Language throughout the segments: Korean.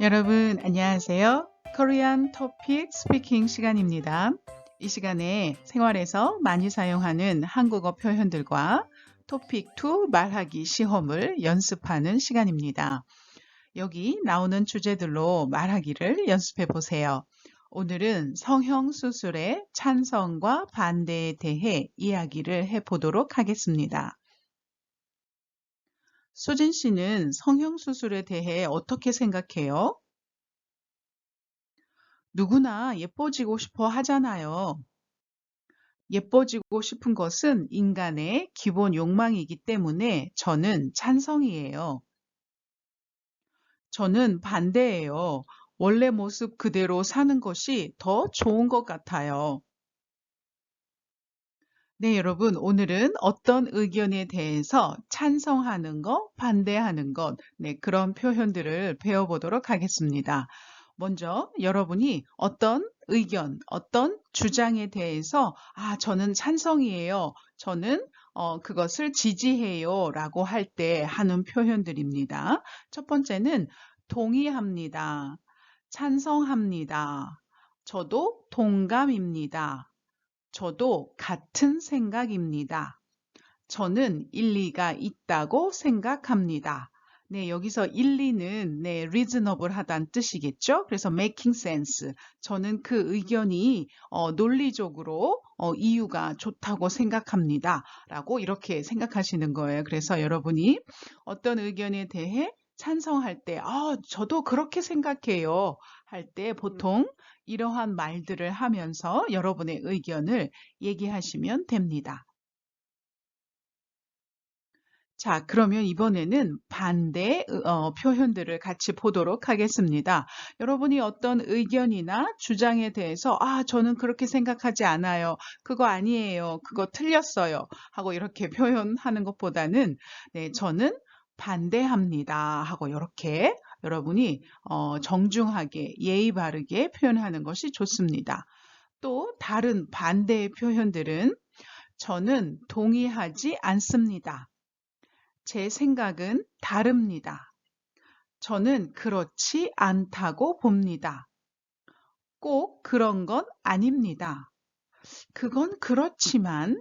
여러분 안녕하세요. Korean Topic Speaking 시간입니다. 이 시간에 생활에서 많이 사용하는 한국어 표현들과 토픽 2 말하기 시험을 연습하는 시간입니다. 여기 나오는 주제들로 말하기를 연습해 보세요. 오늘은 성형수술의 찬성과 반대에 대해 이야기를 해보도록 하겠습니다. 수진 씨는 성형수술에 대해 어떻게 생각해요? 누구나 예뻐지고 싶어 하잖아요. 예뻐지고 싶은 것은 인간의 기본 욕망이기 때문에 저는 찬성이에요. 저는 반대예요. 원래 모습 그대로 사는 것이 더 좋은 것 같아요. 네, 여러분, 오늘은 어떤 의견에 대해서 찬성하는 것, 반대하는 것, 네, 그런 표현들을 배워보도록 하겠습니다. 먼저 여러분이 어떤 의견, 어떤 주장에 대해서 저는 찬성이에요. 저는 그것을 지지해요. 라고 할 때 하는 표현들입니다. 첫 번째는 동의합니다. 찬성합니다. 저도 동감입니다. 저도 같은 생각입니다. 저는 일리가 있다고 생각합니다. 네, 여기서 일리는 reasonable 하다는 뜻이겠죠? 그래서 making sense. 저는 그 의견이 논리적으로 이유가 좋다고 생각합니다. 라고 이렇게 생각하시는 거예요. 그래서 여러분이 어떤 의견에 대해 찬성할 때, 저도 그렇게 생각해요. 할 때 보통 이러한 말들을 하면서 여러분의 의견을 얘기하시면 됩니다. 자, 그러면 이번에는 반대 표현들을 같이 보도록 하겠습니다. 여러분이 어떤 의견이나 주장에 대해서 저는 그렇게 생각하지 않아요. 그거 아니에요. 그거 틀렸어요. 하고 이렇게 표현하는 것보다는 네, 저는 반대합니다. 하고 이렇게 여러분이 정중하게 예의 바르게 표현하는 것이 좋습니다. 또 다른 반대의 표현들은 저는 동의하지 않습니다. 제 생각은 다릅니다. 저는 그렇지 않다고 봅니다. 꼭 그런 건 아닙니다. 그건 그렇지만,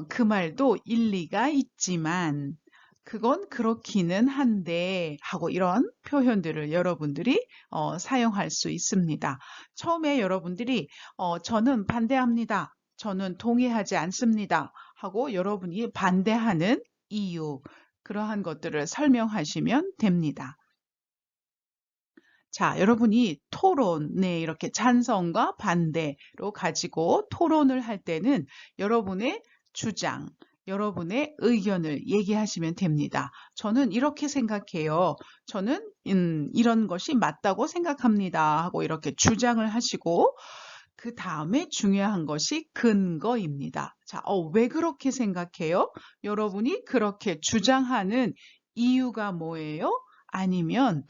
그 말도 일리가 있지만, 그건 그렇기는 한데, 하고 이런 표현들을 여러분들이 사용할 수 있습니다. 처음에 여러분들이, 저는 반대합니다. 저는 동의하지 않습니다. 하고 여러분이 반대하는 이유, 그러한 것들을 설명하시면 됩니다. 자, 여러분이 토론에 이렇게 찬성과 반대로 가지고 토론을 할 때는 여러분의 주장, 여러분의 의견을 얘기하시면 됩니다. 저는 이렇게 생각해요. 저는 이런 것이 맞다고 생각합니다. 하고 이렇게 주장을 하시고 그 다음에 중요한 것이 근거입니다. 자, 왜 그렇게 생각해요? 여러분이 그렇게 주장하는 이유가 뭐예요? 아니면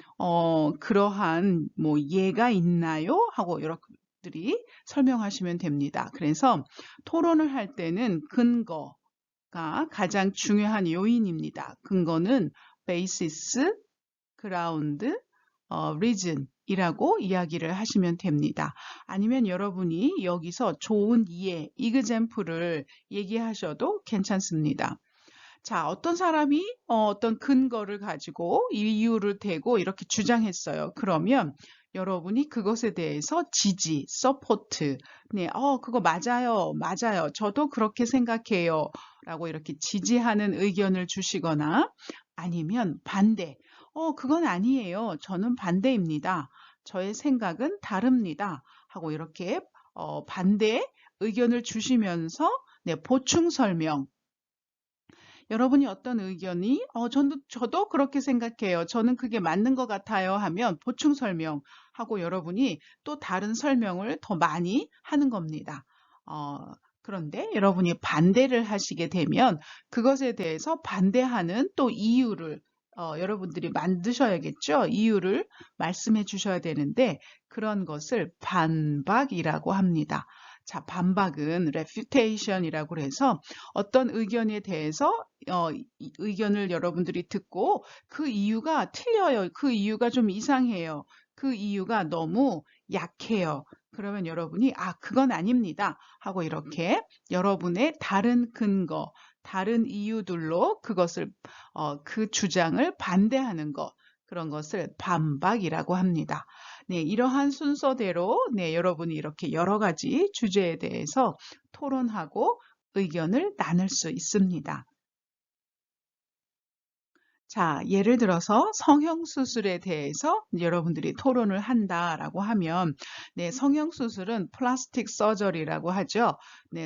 그러한 뭐 예가 있나요? 하고 여러분들이 설명하시면 됩니다. 그래서 토론을 할 때는 근거가 가장 중요한 요인입니다. 근거는 basis, ground, reason 이라고 이야기를 하시면 됩니다. 아니면 여러분이 여기서 좋은 예, example을 얘기하셔도 괜찮습니다. 자, 어떤 사람이 어떤 근거를 가지고 이유를 대고 이렇게 주장했어요. 그러면 여러분이 그것에 대해서 지지, support, 네, 그거 맞아요, 맞아요. 저도 그렇게 생각해요. 라고 이렇게 지지하는 의견을 주시거나 아니면 반대, 그건 아니에요. 저는 반대입니다. 저의 생각은 다릅니다. 하고 이렇게 반대 의견을 주시면서 네, 보충 설명, 여러분이 어떤 의견이 저도 그렇게 생각해요. 저는 그게 맞는 것 같아요. 하면 보충 설명하고 여러분이 또 다른 설명을 더 많이 하는 겁니다. 그런데 여러분이 반대를 하시게 되면 그것에 대해서 반대하는 또 이유를 여러분들이 만드셔야겠죠. 이유를 말씀해 주셔야 되는데 그런 것을 반박이라고 합니다. 자, 반박은 refutation이라고 해서 어떤 의견에 대해서 의견을 여러분들이 듣고 그 이유가 틀려요. 그 이유가 좀 이상해요. 그 이유가 너무 약해요. 그러면 여러분이 그건 아닙니다 하고 이렇게 여러분의 다른 근거, 다른 이유들로 그것을 그 주장을 반대하는 것, 그런 것을 반박이라고 합니다. 네, 이러한 순서대로 여러분이 이렇게 여러 가지 주제에 대해서 토론하고 의견을 나눌 수 있습니다. 자, 예를 들어서 성형수술에 대해서 여러분들이 토론을 한다라고 하면, 성형수술은 플라스틱 서저리라고 하죠.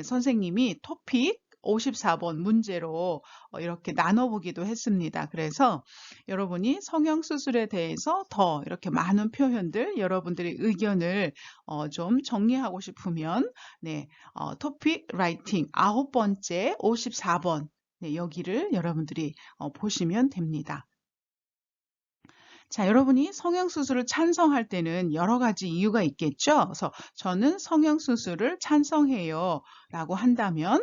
선생님이 토픽 54번 문제로 이렇게 나눠보기도 했습니다. 그래서 여러분이 성형수술에 대해서 더 이렇게 많은 표현들, 여러분들의 의견을 좀 정리하고 싶으면, 토픽 라이팅 9번째 54번 여기를 여러분들이 보시면 됩니다. 자, 여러분이 성형수술을 찬성할 때는 여러 가지 이유가 있겠죠? 그래서 저는 성형수술을 찬성해요 라고 한다면,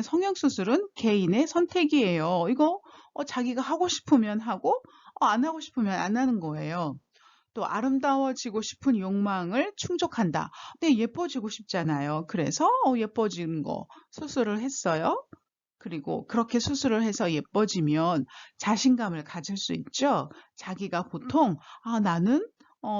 성형수술은 개인의 선택이에요. 이거 자기가 하고 싶으면 하고, 안 하고 싶으면 안 하는 거예요. 또 아름다워지고 싶은 욕망을 충족한다. 예뻐지고 싶잖아요. 그래서 예뻐지는 거 수술을 했어요. 그리고 그렇게 수술을 해서 예뻐지면 자신감을 가질 수 있죠. 자기가 보통 나는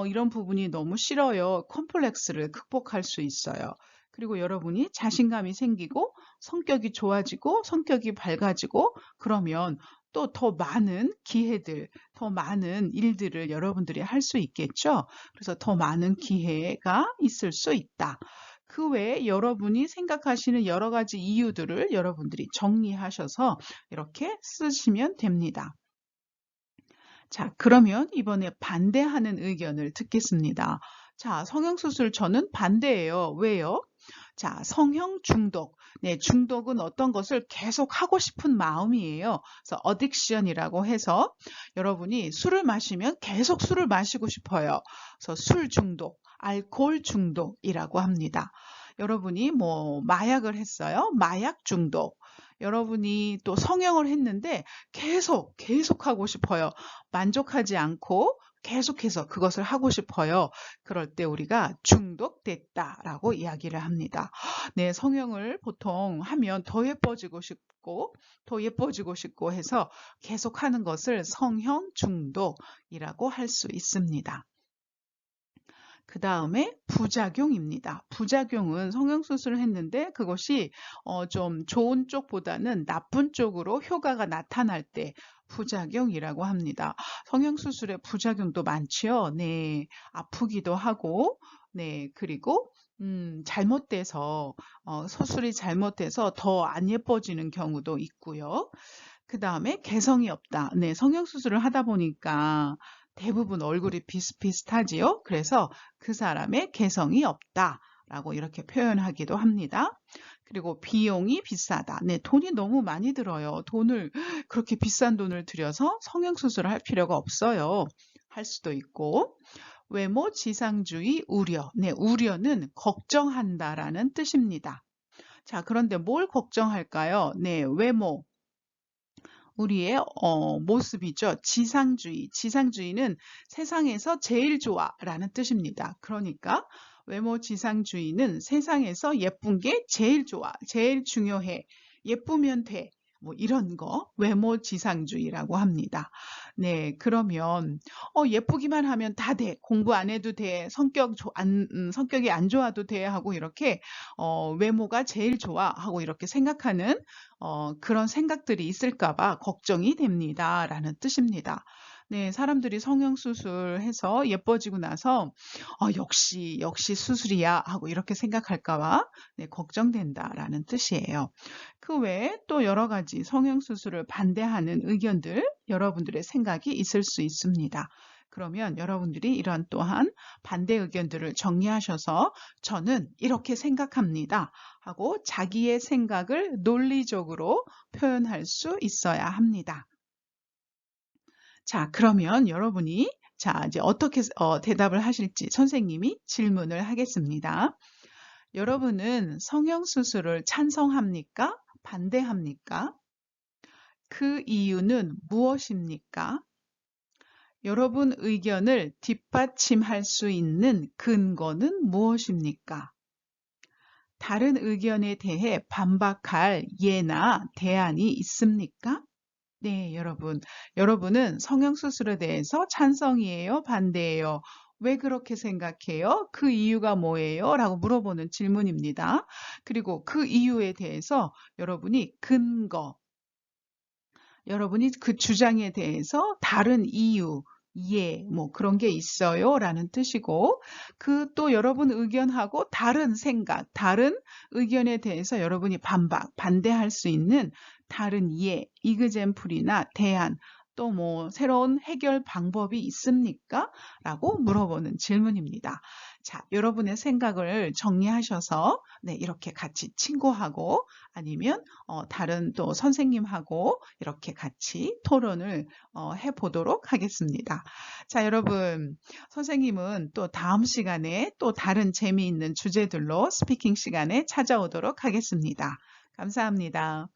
이런 부분이 너무 싫어요. 컴플렉스를 극복할 수 있어요. 그리고 여러분이 자신감이 생기고 성격이 좋아지고 성격이 밝아지고 그러면 또 더 많은 기회들, 더 많은 일들을 여러분들이 할 수 있겠죠. 그래서 더 많은 기회가 있을 수 있다. 그 외에 여러분이 생각하시는 여러 가지 이유들을 여러분들이 정리하셔서 이렇게 쓰시면 됩니다. 자, 그러면 이번에 반대하는 의견을 듣겠습니다. 자, 성형수술 저는 반대예요. 왜요? 자, 성형 중독. 중독은 어떤 것을 계속 하고 싶은 마음이에요. 그래서 어딕션이라고 해서 여러분이 술을 마시면 계속 술을 마시고 싶어요. 그래서 술 중독, 알코올 중독이라고 합니다. 여러분이 뭐 마약을 했어요. 마약 중독. 여러분이 또 성형을 했는데 계속 하고 싶어요. 만족하지 않고 계속해서 그것을 하고 싶어요. 그럴 때 우리가 중독됐다라고 이야기를 합니다. 성형을 보통 하면 더 예뻐지고 싶고 해서 계속하는 것을 성형 중독이라고 할 수 있습니다. 그 다음에 부작용입니다. 부작용은 성형수술을 했는데 그것이 좀 좋은 쪽보다는 나쁜 쪽으로 효과가 나타날 때 부작용이라고 합니다. 성형수술의 부작용도 많지요. 아프기도 하고, 그리고 잘못돼서 수술이 잘못돼서 더 안 예뻐지는 경우도 있고요. 그 다음에 개성이 없다. 성형수술을 하다 보니까 대부분 얼굴이 비슷비슷하지요. 그래서 그 사람의 개성이 없다라고 이렇게 표현하기도 합니다. 그리고 비용이 비싸다. 돈이 너무 많이 들어요. 그렇게 비싼 돈을 들여서 성형수술을 할 필요가 없어요. 할 수도 있고. 외모 지상주의 우려. 우려는 걱정한다라는 뜻입니다. 자, 그런데 뭘 걱정할까요? 외모. 우리의 모습이죠. 지상주의. 지상주의는 세상에서 제일 좋아라는 뜻입니다. 그러니까 외모 지상주의는 세상에서 예쁜 게 제일 좋아, 제일 중요해. 예쁘면 돼. 뭐 이런 거 외모 지상주의라고 합니다. 그러면 예쁘기만 하면 다 돼. 공부 안 해도 돼. 성격이 안 좋아도 돼 하고 이렇게 외모가 제일 좋아 하고 이렇게 생각하는 그런 생각들이 있을까 봐 걱정이 됩니다라는 뜻입니다. 사람들이 성형수술해서 예뻐지고 나서 역시 수술이야 하고 이렇게 생각할까 봐 걱정된다라는 뜻이에요. 그 외에 또 여러 가지 성형수술을 반대하는 의견들, 여러분들의 생각이 있을 수 있습니다. 그러면 여러분들이 이러한 또한 반대 의견들을 정리하셔서 저는 이렇게 생각합니다 하고 자기의 생각을 논리적으로 표현할 수 있어야 합니다. 자, 그러면 여러분이 이제 어떻게 대답을 하실지 선생님이 질문을 하겠습니다. 여러분은 성형수술을 찬성합니까? 반대합니까? 그 이유는 무엇입니까? 여러분 의견을 뒷받침할 수 있는 근거는 무엇입니까? 다른 의견에 대해 반박할 예나 대안이 있습니까? 네, 여러분. 여러분은 성형수술에 대해서 찬성이에요? 반대예요? 왜 그렇게 생각해요? 그 이유가 뭐예요? 라고 물어보는 질문입니다. 그리고 그 이유에 대해서 여러분이 여러분이 그 주장에 대해서 다른 이유, 뭐 그런 게 있어요? 라는 뜻이고, 그 또 여러분 의견하고 다른 생각, 다른 의견에 대해서 여러분이 반대할 수 있는 다른 이그젬플이나 대안, 또 뭐 새로운 해결 방법이 있습니까? 라고 물어보는 질문입니다. 자, 여러분의 생각을 정리하셔서 네, 이렇게 같이 친구하고 아니면 다른 또 선생님하고 이렇게 같이 토론을 해보도록 하겠습니다. 자, 여러분, 선생님은 또 다음 시간에 또 다른 재미있는 주제들로 스피킹 시간에 찾아오도록 하겠습니다. 감사합니다.